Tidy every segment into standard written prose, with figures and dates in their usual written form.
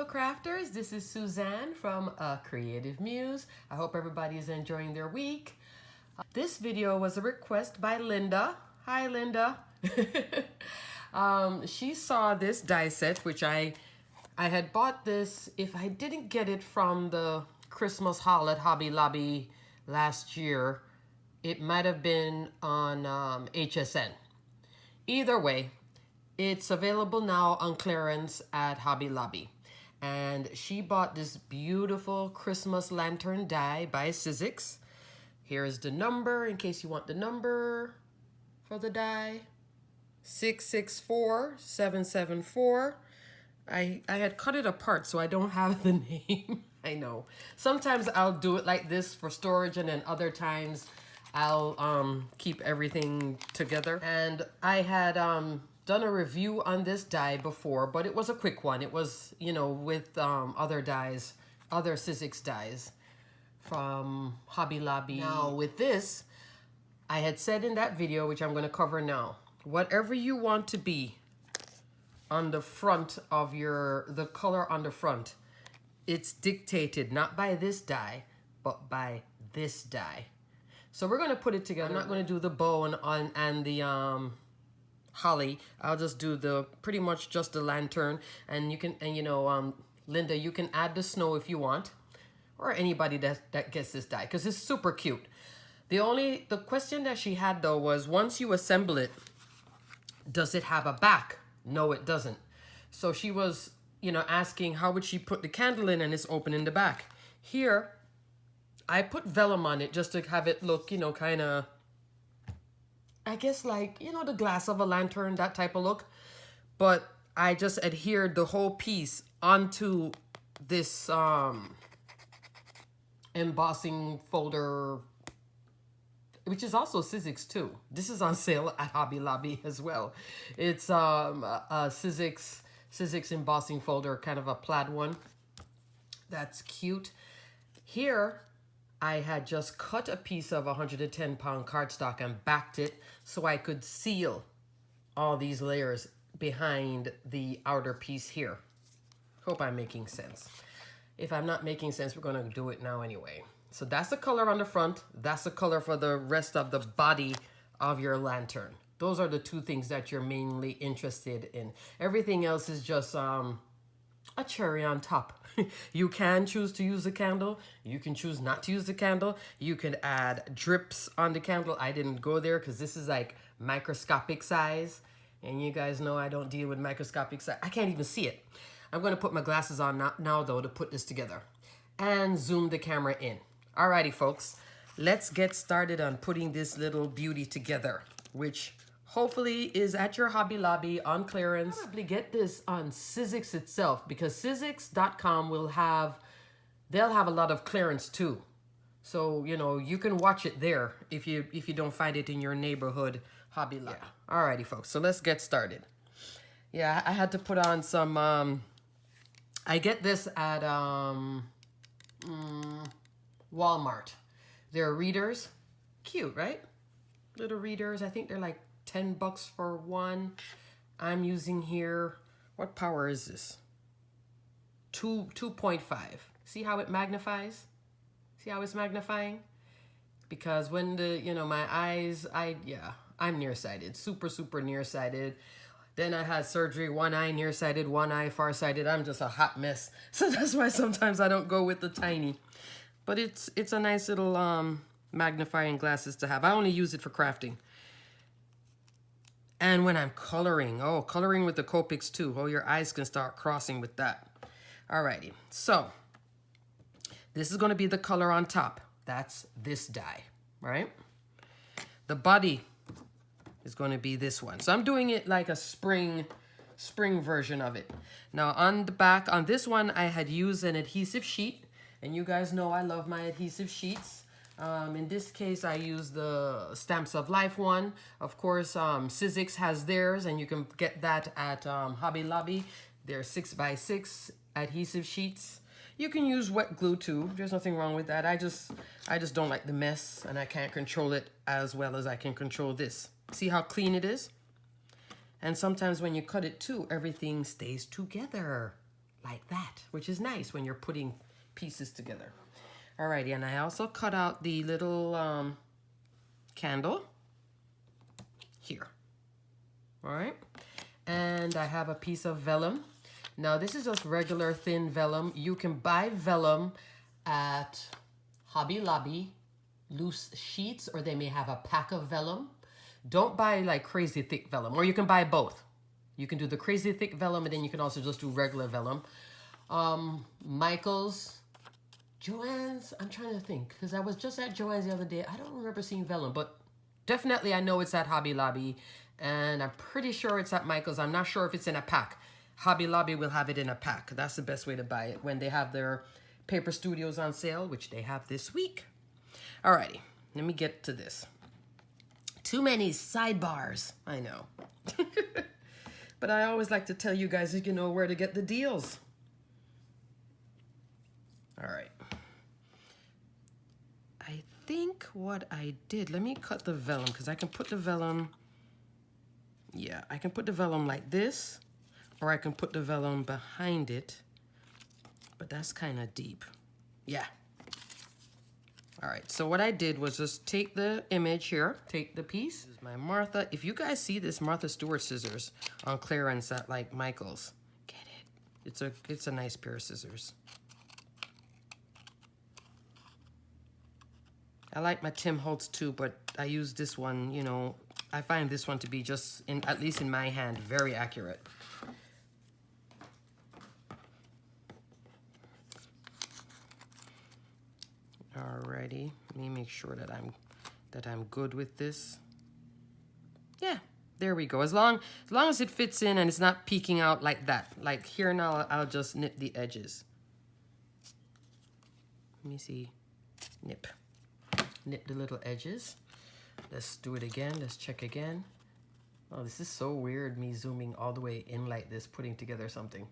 crafters, this is Suzanne from Creative Muse. I hope everybody is enjoying their week. This video was a request by Linda. Hi Linda. She saw this die set, which I had bought this, if I didn't get it from the Christmas haul at Hobby Lobby last year, it might have been on HSN. Either way, it's available now on clearance at Hobby Lobby. And she bought this beautiful Christmas lantern die by Sizzix. Here's the number in case you want the number for the die. 664774. I had cut it apart so I don't have the name. I know. Sometimes I'll do it like this for storage, and then other times I'll keep everything together. And I had done a review on this die before, but it was a quick one. It was, you know, with other dies, other Sizzix dies from Hobby Lobby. Now with this, I had said in that video, which I'm going to cover now, whatever you want to be on the front of the color on the front, it's dictated not by this die, but by this die. So we're going to put it together. I'm not going to do the bow and the holly. I'll just do the pretty much just the lantern, and you can, and you know, Linda, you can add the snow if you want, or anybody that gets this die, because it's super cute. The question that she had though was, once you assemble it, does it have a back? No, it doesn't. So she was, you know, asking how would she put the candle in, and it's open in the back. Here I put vellum on it just to have it look, you know, kind of, I guess, like, you know, the glass of a lantern, that type of look. But I just adhered the whole piece onto this embossing folder, which is also Sizzix too. This is on sale at Hobby Lobby as well. It's a Sizzix embossing folder, kind of a plaid one. That's cute. Here, I had just cut a piece of 110-pound cardstock and backed it so I could seal all these layers behind the outer piece here. Hope I'm making sense. If I'm not making sense, we're going to do it now anyway. So that's the color on the front. That's the color for the rest of the body of your lantern. Those are the two things that you're mainly interested in. Everything else is just a cherry on top. You can choose to use the candle. You can choose not to use the candle. You can add drips on the candle. I didn't go there because this is like microscopic size. And you guys know I don't deal with microscopic size. I can't even see it. I'm going to put my glasses on now though to put this together. And zoom the camera in. Alrighty folks, let's get started on putting this little beauty together, which hopefully is at your Hobby Lobby on clearance. Probably get this on Sizzix itself, because Sizzix.com they'll have a lot of clearance too. So, you know, you can watch it there if you don't find it in your neighborhood Hobby Lobby. Yeah. Alrighty folks, so let's get started. Yeah, I had to put on some, I get this at Walmart. They're readers. Cute, right? Little readers. I think they're like 10 bucks for one. I'm using here, what power is this? 2.5. See how it magnifies? See how it's magnifying? Because when my eyes, I'm nearsighted. Super nearsighted. Then I had surgery, one eye nearsighted, one eye farsighted. I'm just a hot mess. So that's why sometimes I don't go with the tiny. But it's a nice little magnifying glasses to have. I only use it for crafting. And when I'm coloring, coloring with the Copics too. Oh, your eyes can start crossing with that. Alrighty, so this is going to be the color on top. That's this die, right? The body is going to be this one. So I'm doing it like a spring version of it. Now on the back, on this one, I had used an adhesive sheet. And you guys know I love my adhesive sheets. In this case, I use the Stamps of Life one. Of course, Sizzix has theirs, and you can get that at Hobby Lobby. They're 6x6 adhesive sheets. You can use wet glue too. There's nothing wrong with that. I just don't like the mess, and I can't control it as well as I can control this. See how clean it is? And sometimes when you cut it too, everything stays together like that, which is nice when you're putting pieces together. Alrighty, and I also cut out the little candle here. All right, and I have a piece of vellum. Now this is just regular thin vellum. You can buy vellum at Hobby Lobby, loose sheets, or they may have a pack of vellum. Don't buy like crazy thick vellum, or you can buy both. You can do the crazy thick vellum, and then you can also just do regular vellum. Michael's, Joann's, I'm trying to think, because I was just at Joann's the other day. I don't remember seeing vellum, but definitely I know it's at Hobby Lobby, and I'm pretty sure it's at Michael's. I'm not sure if it's in a pack. Hobby Lobby will have it in a pack. That's the best way to buy it when they have their Paper Studios on sale, which they have this week. Alrighty, let me get to this. Too many sidebars, I know. But I always like to tell you guys, you know where to get the deals. All right. I think what I did, let me cut the vellum, because I can put the vellum, yeah, I can put the vellum like this, or I can put the vellum behind it, but that's kind of deep. Yeah. All right, so what I did was just take the image here, take the piece. This is my Martha. If you guys see this Martha Stewart scissors on clearance at like Michael's, get it. It's a nice pair of scissors. I like my Tim Holtz too, but I use this one, you know, I find this one to be just, at least in my hand, very accurate. Alrighty, let me make sure that I'm good with this. Yeah, there we go. As long as it fits in and it's not peeking out like that. Like here now, I'll just nip the edges. Let me see. Nip the little edges. Let's do it again. Let's check again. Oh, this is so weird, me zooming all the way in like this, putting together something.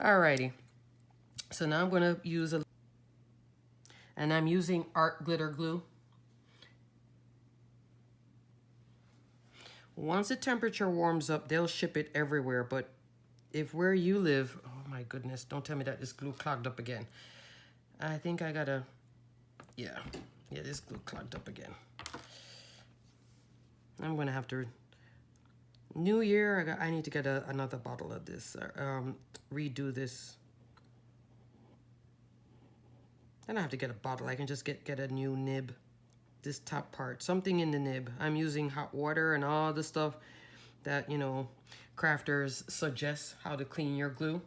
Alrighty. So now I'm gonna use and I'm using art glitter glue. Once the temperature warms up, they'll ship it everywhere, but if where you live, oh my goodness, don't tell me that this glue clogged up again. I think I gotta, yeah, this glue clogged up again. I'm gonna have to, New Year, I need to get another bottle of this, redo this. I don't have to get a bottle. I can just get a new nib. This top part, something in the nib. I'm using hot water and all the stuff that, you know, crafters suggest how to clean your glue.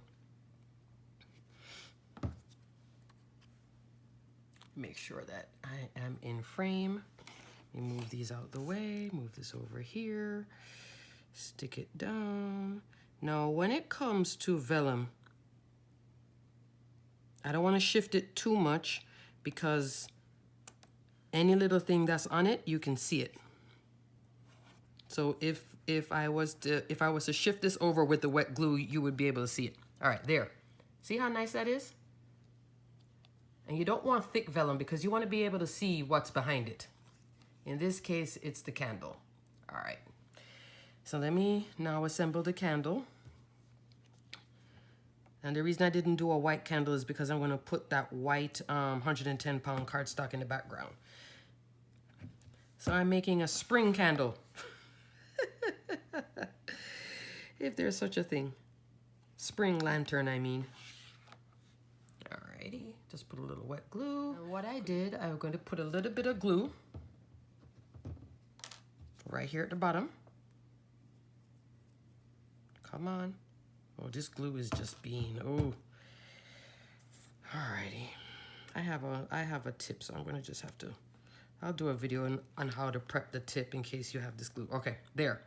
Make sure that I am in frame. Let me move these out the way. Move this over here. Stick it down. Now, when it comes to vellum, I don't want to shift it too much because any little thing that's on it, you can see it. So if I was to shift this over with the wet glue, you would be able to see it. All right, there. See how nice that is? And you don't want thick vellum because you want to be able to see what's behind it. In this case, it's the candle. All right. So let me now assemble the candle. And the reason I didn't do a white candle is because I'm going to put that white 110-pound cardstock in the background. So I'm making a spring candle. If there's such a thing. Spring lantern, I mean. Alrighty, just put a little wet glue. And what I did, I'm going to put a little bit of glue right here at the bottom. Come on. Oh, this glue is just being, oh. Alrighty. I have a tip, so I'm gonna just have to, I'll do a video on how to prep the tip in case you have this glue. Okay, there.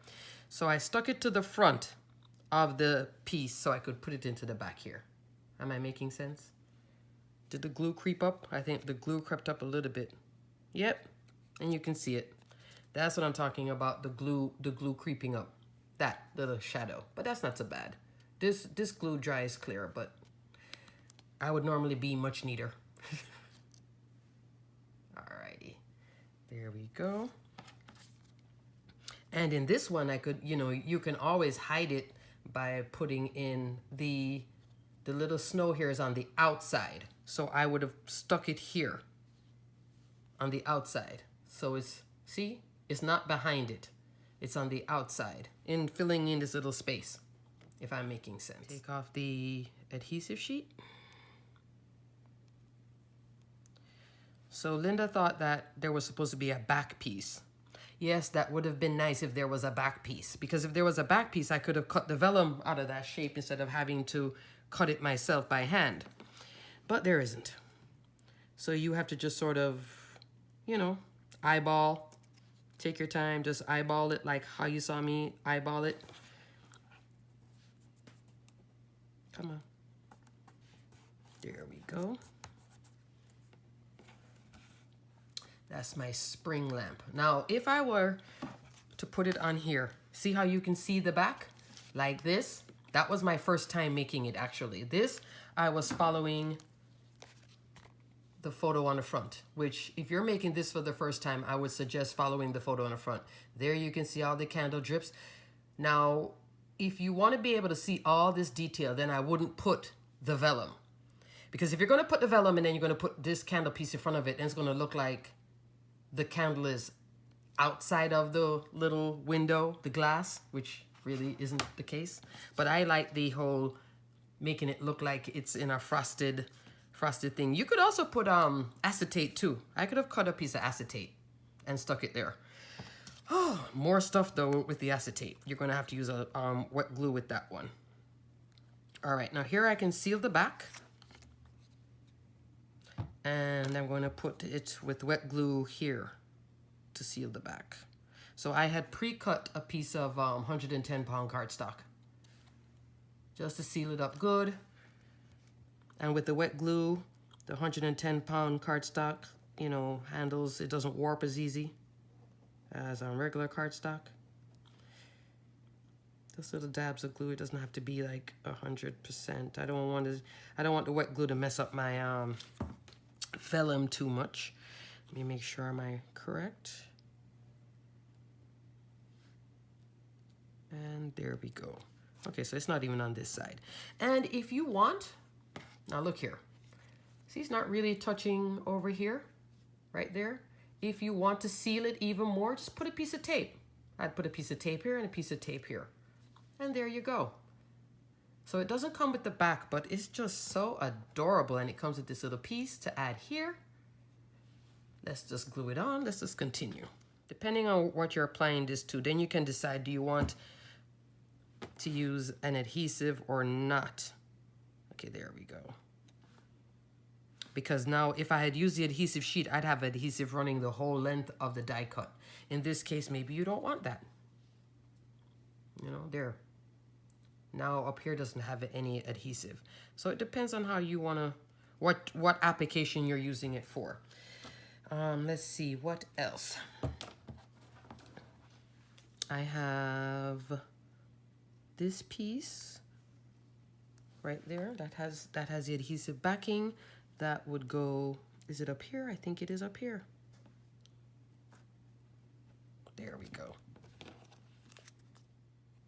So I stuck it to the front of the piece so I could put it into the back here. Am I making sense? Did the glue creep up? I think the glue crept up a little bit. Yep, and you can see it. That's what I'm talking about, the glue creeping up. That little shadow, but that's not so bad. This glue dries clear, but I would normally be much neater. Alrighty, there we go. And in this one, I could, you know, you can always hide it by putting in the little snow here is on the outside. So I would have stuck it here on the outside. So it's, see, it's not behind it. It's on the outside in filling in this little space, if I'm making sense. Take off the adhesive sheet. So Linda thought that there was supposed to be a back piece. Yes, that would have been nice if there was a back piece, because if there was a back piece, I could have cut the vellum out of that shape instead of having to cut it myself by hand. But there isn't. So you have to just sort of, you know, eyeball. Take your time, just eyeball it like how you saw me eyeball it. Come on. There we go. That's my spring lamp. Now, if I were to put it on here, see how you can see the back? Like this. That was my first time making it, actually. This, I was following the photo on the front, which if you're making this for the first time, I would suggest following the photo on the front. There you can see all the candle drips. Now, if you want to be able to see all this detail, then I wouldn't put the vellum. Because if you're going to put the vellum and then you're going to put this candle piece in front of it, and it's going to look like the candle is outside of the little window, the glass, which really isn't the case. But I like the whole making it look like it's in a frosted thing. You could also put acetate too. I could have cut a piece of acetate and stuck it there. Oh, more stuff though with the acetate. You're going to have to use a wet glue with that one. All right, now here I can seal the back. And I'm going to put it with wet glue here to seal the back. So I had pre-cut a piece of 110-pound cardstock just to seal it up good. And with the wet glue, the 110-pound cardstock, you know, handles, it doesn't warp as easy as on regular cardstock. Just little dabs of glue. It doesn't have to be like 100%. I don't want the wet glue to mess up my vellum too much. Let me make sure am I correct. And there we go. Okay, so it's not even on this side. And if you want, now look here. See, it's not really touching over here, right there. If you want to seal it even more, just put a piece of tape. I'd put a piece of tape here and a piece of tape here. And there you go. So it doesn't come with the back, but it's just so adorable. And it comes with this little piece to add here. Let's just glue it on. Let's just continue. Depending on what you're applying this to, then you can decide, do you want to use an adhesive or not? Okay, there we go. Because now if I had used the adhesive sheet, I'd have adhesive running the whole length of the die cut. In this case, maybe you don't want that. You know, there. Now up here doesn't have any adhesive. So it depends on how you want to, what application you're using it for. Let's see, what else? I have this piece right there that has the adhesive backing. That would go, is it up here? I think it is up here. There we go.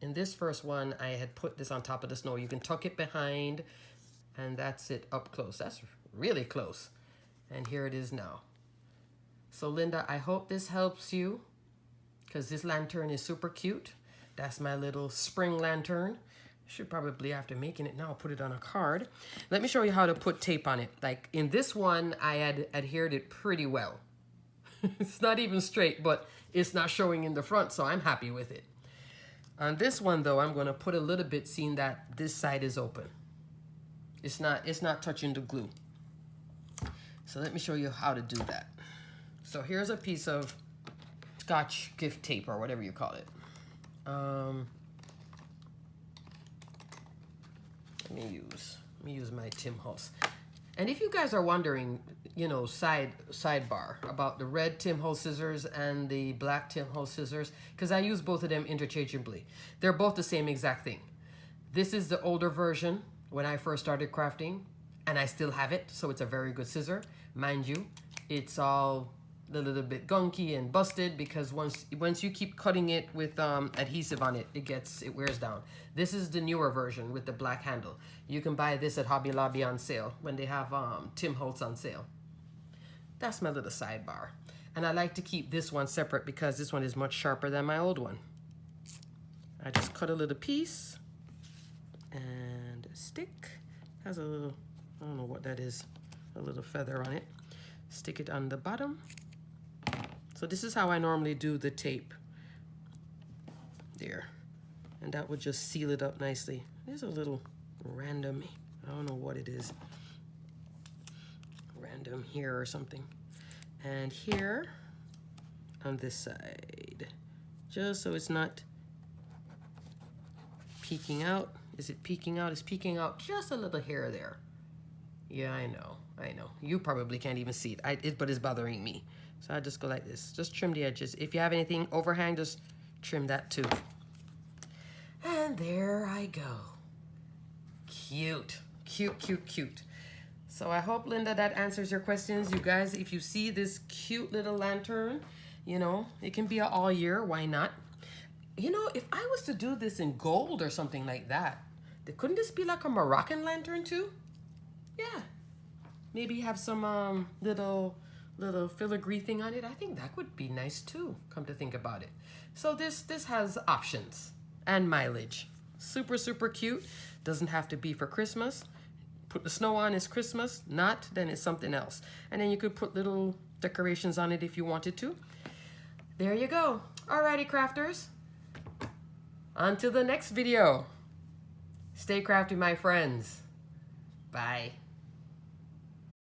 In this first one, I had put this on top of the snow. You can tuck it behind, and that's it up close. That's really close. And here it is now. So Linda, I hope this helps you, because this lantern is super cute. That's my little spring lantern. Should probably, after making it now, put it on a card. Let me show you how to put tape on it. Like in this one, I had adhered it pretty well. It's not even straight, but it's not showing in the front, so I'm happy with it. On this one though, I'm gonna put a little bit, seeing that this side is open. It's not touching the glue. So let me show you how to do that. So here's a piece of Scotch gift tape or whatever you call it. Let me use my Tim Holtz. And if you guys are wondering, you know, sidebar about the red Tim Holtz scissors and the black Tim Holtz scissors, because I use both of them interchangeably. They're both the same exact thing. This is the older version when I first started crafting, and I still have it, so it's a very good scissor. Mind you, it's all, a little bit gunky and busted because once you keep cutting it with adhesive on it, it wears down. This is the newer version with the black handle. You can buy this at Hobby Lobby on sale when they have Tim Holtz on sale. That's my little sidebar. And I like to keep this one separate because this one is much sharper than my old one. I just cut a little piece and a stick. Has a little, I don't know what that is, a little feather on it. Stick it on the bottom. So this is how I normally do the tape. There. And that would just seal it up nicely. There's a little random, I don't know what it is. Random here or something. And here on this side. Just so it's not peeking out. Is it peeking out? It's peeking out just a little hair there. Yeah, I know. You probably can't even see it, but it's bothering me. So I just go like this. Just trim the edges. If you have anything overhang, just trim that too. And there I go. Cute, cute, cute, cute. So I hope, Linda, that answers your questions. You guys, if you see this cute little lantern, you know, it can be all year. Why not? You know, if I was to do this in gold or something like that, couldn't this be like a Moroccan lantern too? Yeah. Maybe have some little filigree thing on it. I think that would be nice too, come to think about it. So this has options and mileage. Super, super cute. Doesn't have to be for Christmas. Put the snow on is Christmas. Not, then it's something else. And then you could put little decorations on it if you wanted to. There you go. Alrighty, crafters. On to the next video. Stay crafty, my friends. Bye.